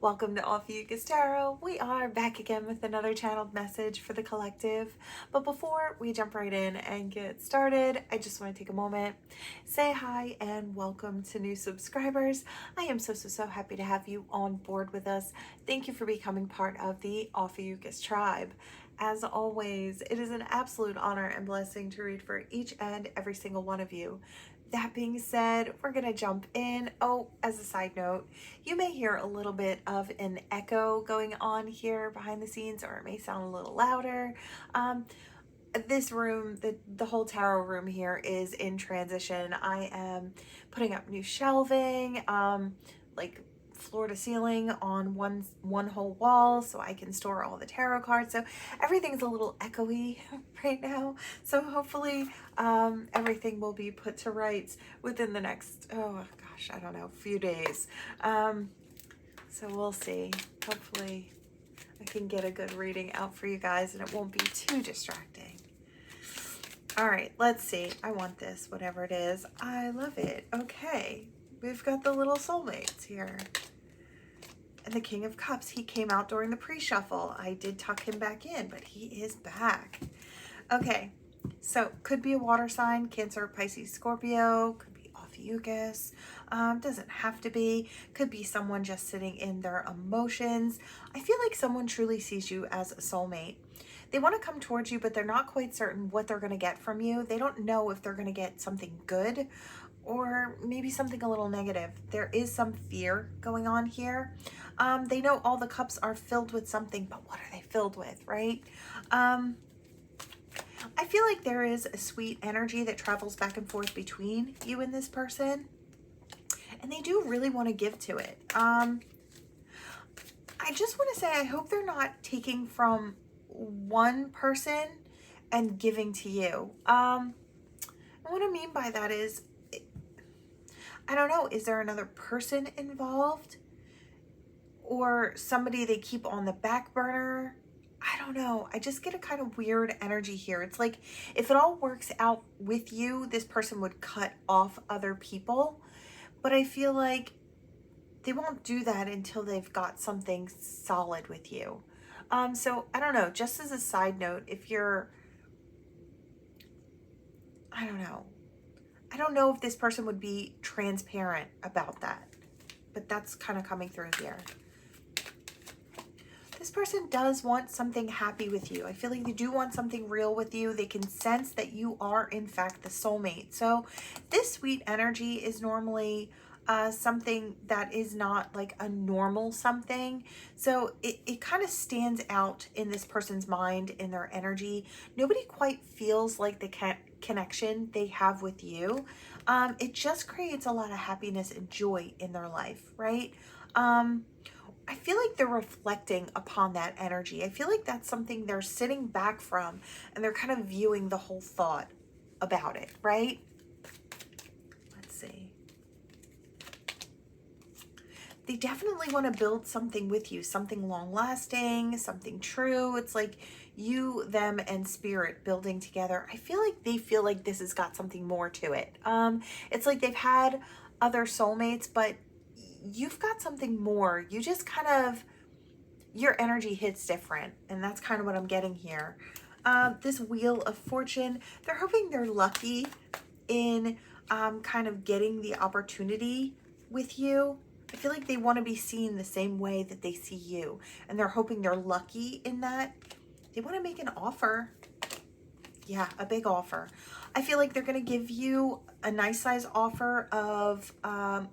Welcome to Ophiuchus Tarot. We are back again with another channeled message for the collective. But before we jump right in and get started, I just want to take a moment, say hi, and welcome to new subscribers. I am so happy to have you on board with us. Thank you for becoming part of the Ophiuchus tribe. As always, it is an absolute honor and blessing to read for each and every single one of you. That being said, we're going to jump in. Oh, as a side note, you may hear a little bit of an echo going on here behind the scenes, or it may sound a little louder. This room, the whole tarot room here is in transition. I am putting up new shelving, like floor to ceiling on one whole wall so I can store all the tarot cards. So everything's a little echoey right now. So hopefully everything will be put to rights within the next, oh gosh, I don't know, few days. So we'll see. Hopefully I can get a good reading out for you guys and it won't be too distracting. All right, let's see. I want this, whatever it is. I love it. Okay, we've got the little soulmates here. And the King of Cups, he came out during the pre-shuffle. I did tuck him back in, but he is back. Okay, so could be a water sign, Cancer, Pisces, Scorpio, could be Ophiuchus, doesn't have to be, could be someone just sitting in their emotions. I feel like someone truly sees you as a soulmate. They want to come towards you, but they're not quite certain what they're going to get from you. They don't know if they're going to get something good or maybe something a little negative. There is some fear going on here. They know all the cups are filled with something, but what are they filled with, right? I feel like there is a sweet energy that travels back and forth between you and this person, and they do really want to give to it. I just want to say, I hope they're not taking from one person and giving to you. And what I mean by that is, I don't know, is there another person involved? Or somebody they keep on the back burner? I don't know. I just get a kind of weird energy here. It's like if it all works out with you, this person would cut off other people. But I feel like they won't do that until they've got something solid with you. So I don't know. Just as a side note, if you're, I don't know. I don't know if this person would be transparent about that. But that's kind of coming through here. This person does want something happy with you. I feel like they do want something real with you. They can sense that you are, in fact, the soulmate. So this sweet energy is normally something that is not like a normal something. So it kind of stands out in this person's mind, in their energy. Nobody quite feels like the connection they have with you. It just creates a lot of happiness and joy in their life, right? I feel like they're reflecting upon that energy. I feel like that's something they're sitting back from and they're kind of viewing the whole thought about it, right? Let's see. They definitely want to build something with you, something long lasting, something true. It's like you, them, and spirit building together. I feel like this has got something more to it. It's like they've had other soulmates, but you've got something more. You just kind of, your energy hits different, and that's kind of what I'm getting here. This Wheel of Fortune, they're hoping they're lucky in kind of getting the opportunity with you. I feel like they want to be seen the same way that they see you, and they're hoping they're lucky in that. They want to make an offer. Yeah, a big offer. I feel like they're going to give you a nice size offer of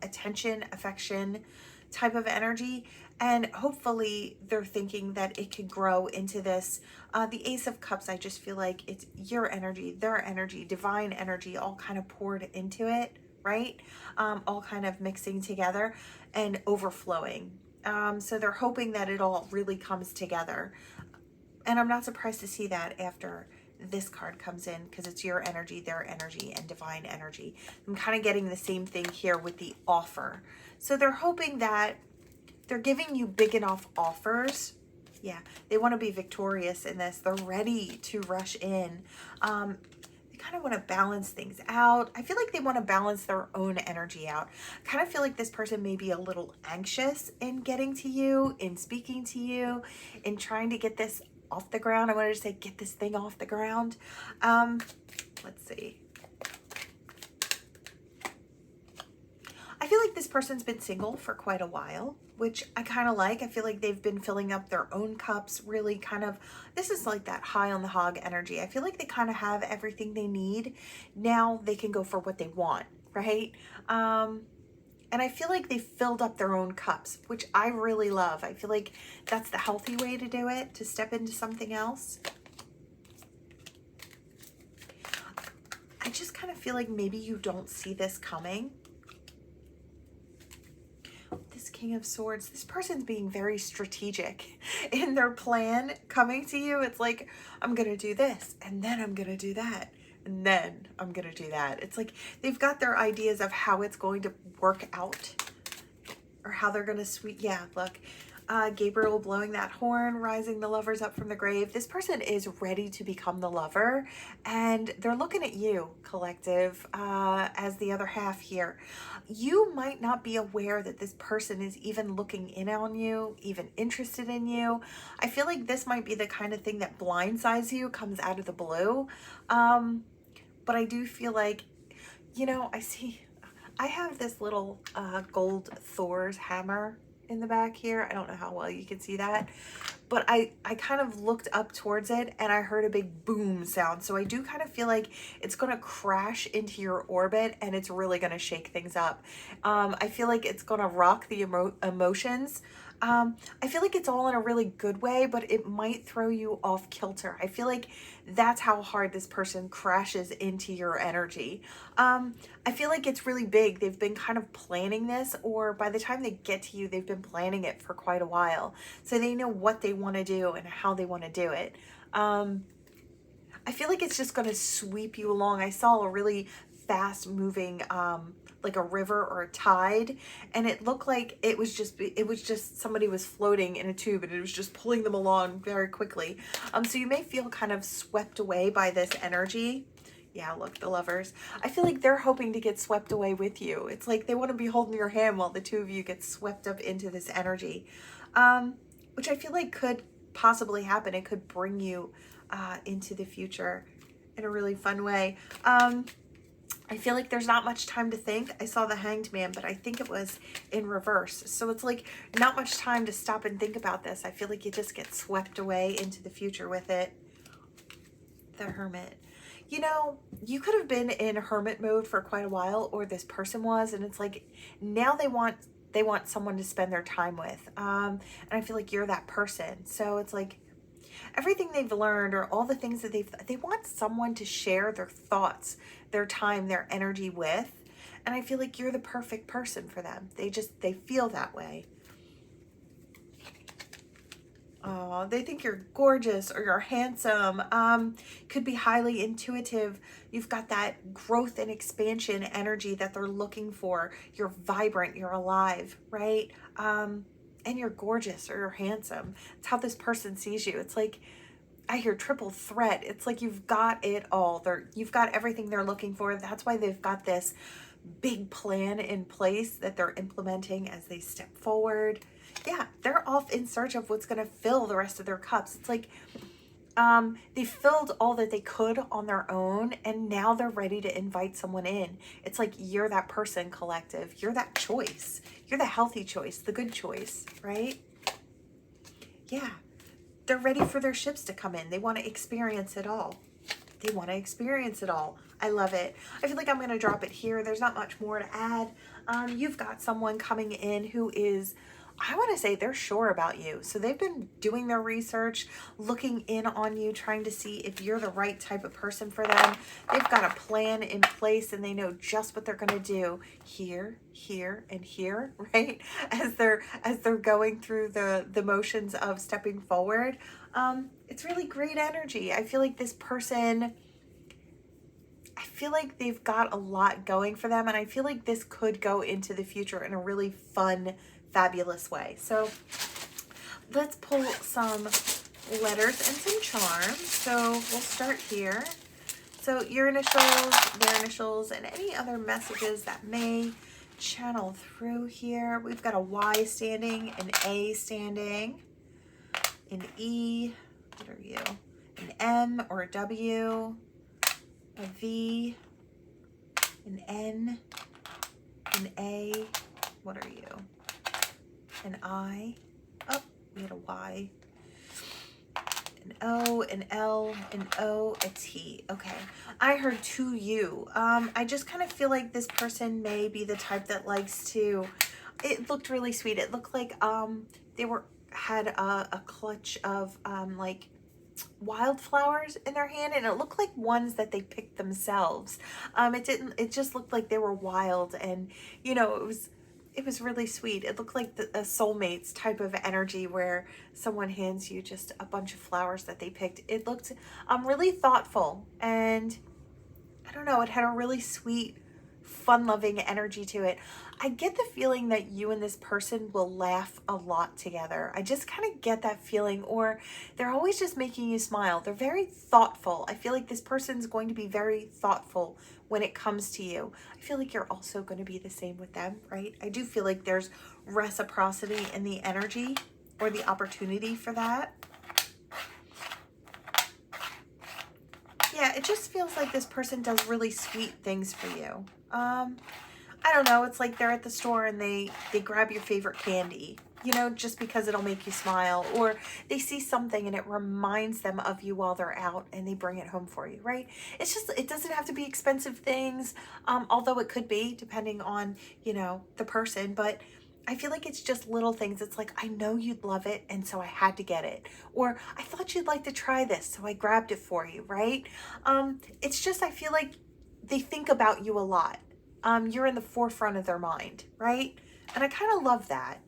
attention, affection type of energy. And hopefully they're thinking that it could grow into this. The Ace of Cups, I just feel like it's your energy, their energy, divine energy, all kind of poured into it, right? All kind of mixing together and overflowing. So they're hoping that it all really comes together. And I'm not surprised to see that after this card comes in, because it's your energy, their energy, and divine energy. I'm kind of getting the same thing here with the offer. So they're hoping that they're giving you big enough offers. Yeah, they want to be victorious in this. They're ready to rush in. They they kind of want to balance things out. I feel like they want to balance their own energy out. I kind of feel like this person may be a little anxious in getting to you, in speaking to you, in trying to get this off the ground. I wanted to say get this thing off the ground. Let's see. I feel like this person's been single for quite a while, which I kind of like. I feel like they've been filling up their own cups, really kind of, this is like that high on the hog energy. I feel like they kind of have everything they need. Now they can go for what they want, right? And I feel like they filled up their own cups, which I really love. I feel like that's the healthy way to do it, to step into something else. I just kind of feel like maybe you don't see this coming. This King of Swords, this person's being very strategic in their plan coming to you. It's like, I'm going to do this, and then I'm going to do that, and then I'm going to do that. It's like they've got their ideas of how it's going to work out, or how they're going to yeah, look. Gabriel blowing that horn, rising the lovers up from the grave. This person is ready to become the lover, and they're looking at you, collective, as the other half here. You might not be aware that this person is even looking in on you, even interested in you. I feel like this might be the kind of thing that blindsides you, comes out of the blue. But I do feel like, you know, I have this little gold Thor's hammer in the back here. I don't know how well you can see that, but I kind of looked up towards it and I heard a big boom sound. So I do kind of feel like it's going to crash into your orbit and it's really going to shake things up. I feel like it's going to rock the emotions. I feel like it's all in a really good way, but it might throw you off kilter. I feel like that's how hard this person crashes into your energy. I feel like it's really big. They've been kind of planning this, or by the time they get to you, they've been planning it for quite a while. So they know what they want to do and how they want to do it. I feel like it's just going to sweep you along. I saw a really fast moving, like a river or a tide, and it looked like it was just somebody was floating in a tube and it was just pulling them along very quickly. So you may feel kind of swept away by this energy. Yeah, look, the lovers. I feel like they're hoping to get swept away with you. It's like they want to be holding your hand while the two of you get swept up into this energy, which I feel like could possibly happen. It could bring you into the future in a really fun way. I feel like there's not much time to think. I saw the Hanged Man, but I think it was in reverse. So it's like not much time to stop and think about this. I feel like you just get swept away into the future with it. The Hermit. You know, you could have been in hermit mode for quite a while, or this person was, and it's like now they want someone to spend their time with. And I feel like you're that person. So it's like everything they've learned, or all the things that they want someone to share their thoughts, their time, their energy with. And I feel like you're the perfect person for them. They feel that way. Oh, they think you're gorgeous or you're handsome. Could be highly intuitive. You've got that growth and expansion energy that they're looking for. You're vibrant, you're alive, right? And you're gorgeous or you're handsome. It's how this person sees you. It's like, I hear triple threat. It's like you've got it all. You've got everything they're looking for. That's why they've got this big plan in place that they're implementing as they step forward. Yeah, they're off in search of what's going to fill the rest of their cups. It's like they filled all that they could on their own, and now they're ready to invite someone in. It's like you're that person, collective. You're that choice. You're the healthy choice, the good choice, right? Yeah, they're ready for their ships to come in. They want to experience it all. They want to experience it all. I love it. I feel like I'm going to drop it here. There's not much more to add. You've got someone coming in who is, I want to say they're sure about you. So they've been doing their research, looking in on you, trying to see if you're the right type of person for them. They've got a plan in place and they know just what they're going to do here, here, and here, right? As they're going through the motions of stepping forward. It's really great energy. I feel like this person, I feel like they've got a lot going for them, and I feel like this could go into the future in a really fun, fabulous way. So let's pull some letters and some charms. So we'll start here. So your initials, their initials, and any other messages that may channel through here. We've got a Y standing, an A standing, an E, what are you? An M or a W, a V, an N, an A, what are you? An I, oh, we had a Y, an O, an L, an O, a T. Okay, I heard to you. I just kind of feel like this person may be the type that likes to, it looked really sweet. It looked like they had a clutch of like wildflowers in their hand, and it looked like ones that they picked themselves. It just looked like they were wild, and you know, it was really sweet. It looked like a soulmates type of energy where someone hands you just a bunch of flowers that they picked. It looked really thoughtful, and I don't know, it had a really sweet, fun-loving energy to it. I get the feeling that you and this person will laugh a lot together. I just kind of get that feeling, or they're always just making you smile. They're very thoughtful. I feel like this person's going to be very thoughtful when it comes to you. I feel like you're also going to be the same with them, right? I do feel like there's reciprocity in the energy or the opportunity for that. Yeah, it just feels like this person does really sweet things for you. I don't know, it's like they're at the store and they grab your favorite candy, you know, just because it'll make you smile, or they see something and it reminds them of you while they're out and they bring it home for you, right? It's just, it doesn't have to be expensive things, although it could be depending on, you know, the person, but I feel like it's just little things. It's like, I know you'd love it, and so I had to get it. Or I thought you'd like to try this, so I grabbed it for you, right? It's just, I feel like they think about you a lot. You're in the forefront of their mind, right? And I kind of love that.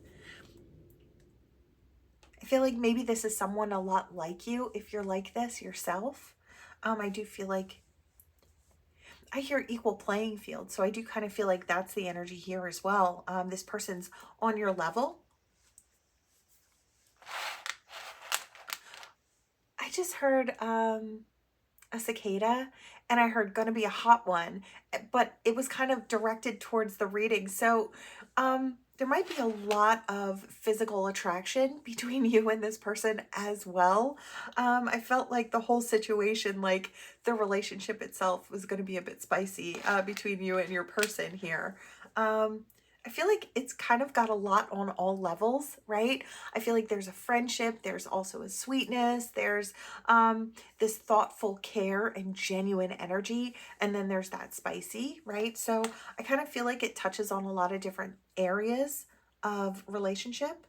I feel like maybe this is someone a lot like you if you're like this yourself. I do feel like I hear equal playing field. So I do kind of feel like that's the energy here as well. This person's on your level. I just heard a cicada, and I heard gonna be a hot one, but it was kind of directed towards the reading. So there might be a lot of physical attraction between you and this person as well. I felt like the whole situation, like the relationship itself, was going to be a bit spicy between you and your person here. I feel like it's kind of got a lot on all levels, right? I feel like there's a friendship, there's also a sweetness, there's this thoughtful care and genuine energy, and then there's that spicy, right? So I kind of feel like it touches on a lot of different areas of relationship.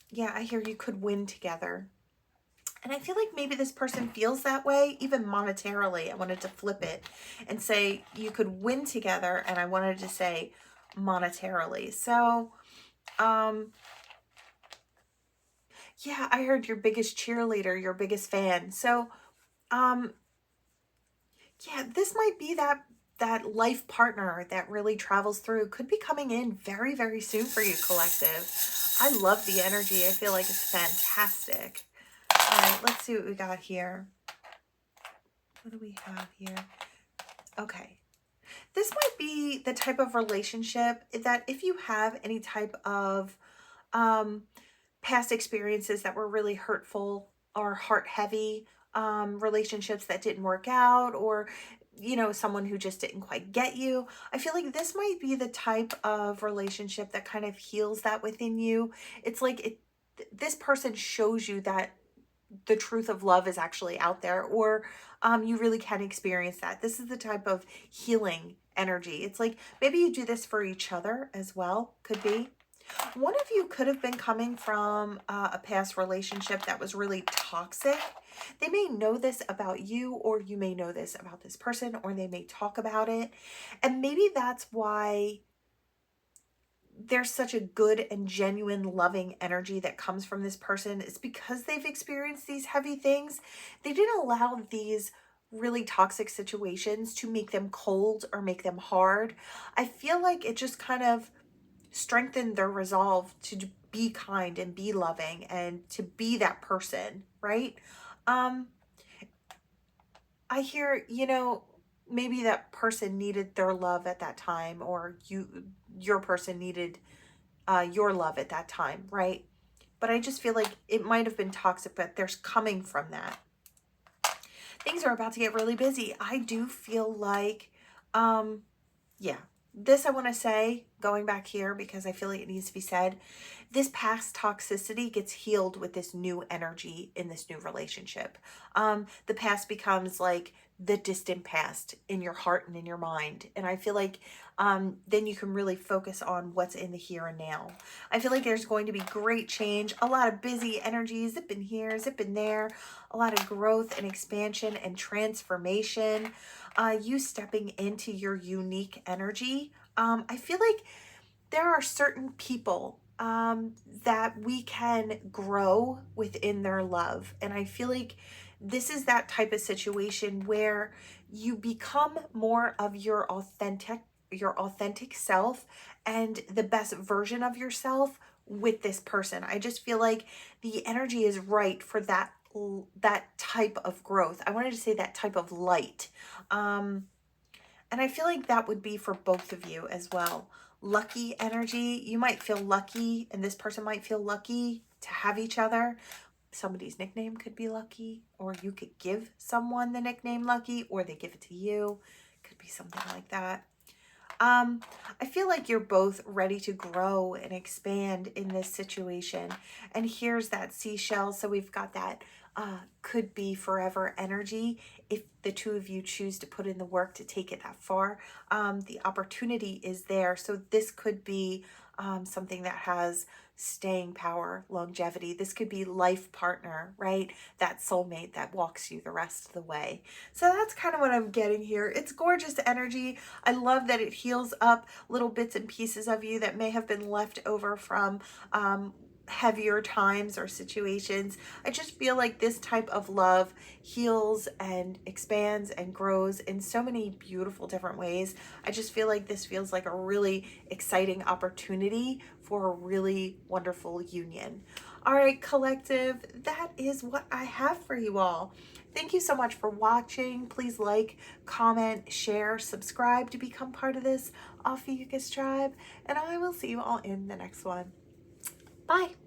Yeah, I hear you could win together. And I feel like maybe this person feels that way, even monetarily. I wanted to flip it and say you could win together, and I wanted to say monetarily. So, yeah, I heard your biggest cheerleader, your biggest fan. So, yeah, this might be that life partner that really travels through. Could be coming in very, very soon for you, collective. I love the energy. I feel like it's fantastic. All right, let's see what we got here. What do we have here? Okay. This might be the type of relationship that if you have any type of past experiences that were really hurtful or heart heavy, relationships that didn't work out, or you know, someone who just didn't quite get you, I feel like this might be the type of relationship that kind of heals that within you. It's like this person shows you that the truth of love is actually out there, or you really can experience that. This is the type of healing energy. It's like maybe you do this for each other as well. Could be. One of you could have been coming from a past relationship that was really toxic. They may know this about you, or you may know this about this person, or they may talk about it. And maybe that's why there's such a good and genuine loving energy that comes from this person. It's because they've experienced these heavy things. They didn't allow these really toxic situations to make them cold or make them hard. I feel like it just kind of strengthened their resolve to be kind and be loving and to be that person, right? I hear, you know, maybe that person needed their love at that time, or your person needed your love at that time, right? But I just feel like it might have been toxic, but there's coming from that. Things are about to get really busy. I do feel like, um, yeah, this I want to say, going back here because I feel like it needs to be said. This past toxicity gets healed with this new energy in this new relationship. The past becomes like the distant past in your heart and in your mind. And I feel like then you can really focus on what's in the here and now. I feel like there's going to be great change, a lot of busy energy, zipping here, zipping there, a lot of growth and expansion and transformation. You stepping into your unique energy. I feel like there are certain people that we can grow within their love. And I feel like this is that type of situation where you become more of your authentic self and the best version of yourself with this person. I just feel like the energy is right for that type of growth. I wanted to say that type of light. And I feel like that would be for both of you as well. Lucky energy. You might feel lucky, and this person might feel lucky to have each other. Somebody's nickname could be Lucky, or you could give someone the nickname Lucky, or they give it to you. Could be something like that. I feel like you're both ready to grow and expand in this situation. And here's that seashell. So we've got that could be forever energy. If the two of you choose to put in the work to take it that far, the opportunity is there. So this could be something that has staying power, longevity. This could be life partner, right? That soulmate that walks you the rest of the way. So that's kind of what I'm getting here. It's gorgeous energy. I love that it heals up little bits and pieces of you that may have been left over from heavier times or situations. I just feel like this type of love heals and expands and grows in so many beautiful different ways. I just feel like this feels like a really exciting opportunity for a really wonderful union. All right, collective, that is what I have for you all. Thank you so much for watching. Please like, comment, share, subscribe to become part of this Ophiuchus tribe, and I will see you all in the next one. Bye.